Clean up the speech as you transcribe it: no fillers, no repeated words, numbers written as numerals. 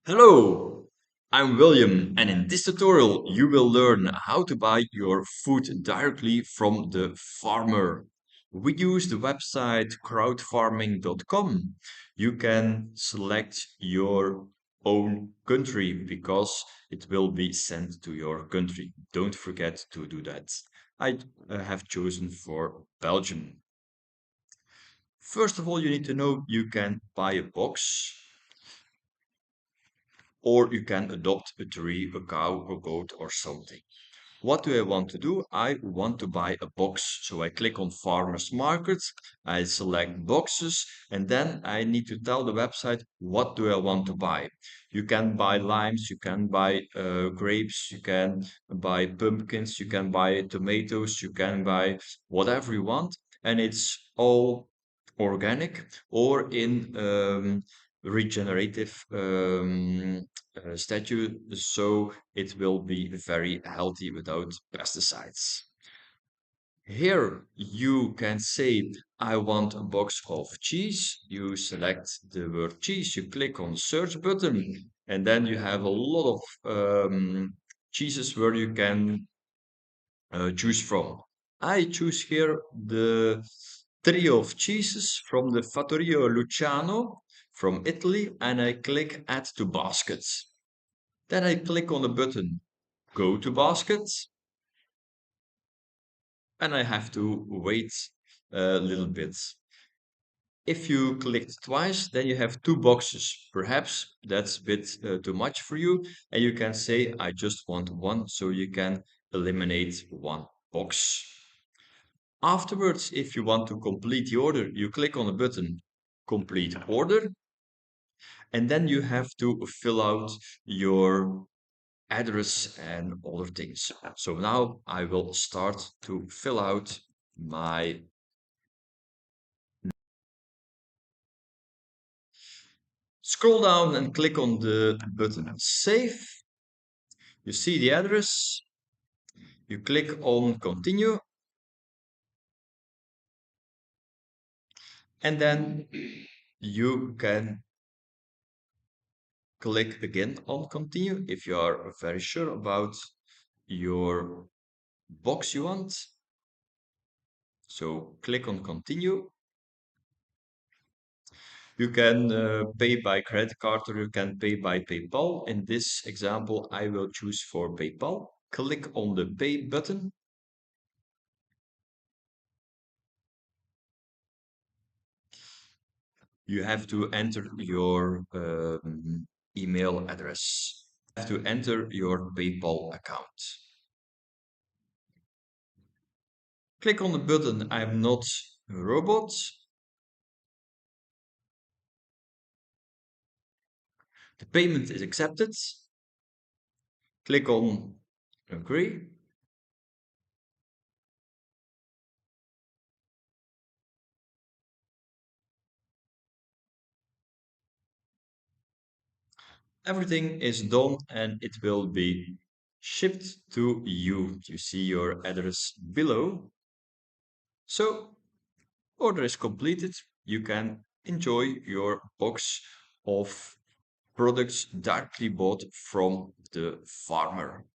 Hello, I'm William, and in this tutorial you will learn how to buy your food directly from the farmer. We use the website crowdfarming.com. You can select your own country because it will be sent to your country. Don't forget to do that. I have chosen for Belgium. First of all, you need to know you can buy a box or you can adopt a tree, a cow, a goat, or something. What do I want to do? I want to buy a box. So I click on Farmers Market, I select boxes, and then I need to tell the website what do I want to buy. You can buy limes, you can buy grapes, you can buy pumpkins, you can buy tomatoes, you can buy whatever you want, and it's all organic or in regenerative statute, so it will be very healthy without pesticides. Here you can say, I want a box of cheese. You select the word cheese, you click on the search button, and then you have a lot of cheeses where you can choose from. I choose here the trio of cheeses from the Fattorio Luciano from Italy, and I click Add to Basket. Then I click on the button Go to Basket, and I have to wait a little bit. If you clicked twice, then you have two boxes. Perhaps that's a bit too much for you, and you can say, I just want one, so you can eliminate one box. Afterwards, if you want to complete the order, you click on the button Complete Order, and then you have to fill out your address and other things. So now I will start to fill out my. Scroll down and click on the button Save. You see the address. You click on Continue, and then you can click again on Continue if you are very sure about your box you want. So click on Continue. You can pay by credit card or you can pay by PayPal. In this example, I will choose for PayPal. Click on the Pay button. You have to enter your email address. You have to enter your PayPal account. Click on the button I'm not a robot. The payment is accepted. Click on Agree. Everything is done and it will be shipped to you. You see your address below. So, order is completed. You can enjoy your box of products directly bought from the farmer.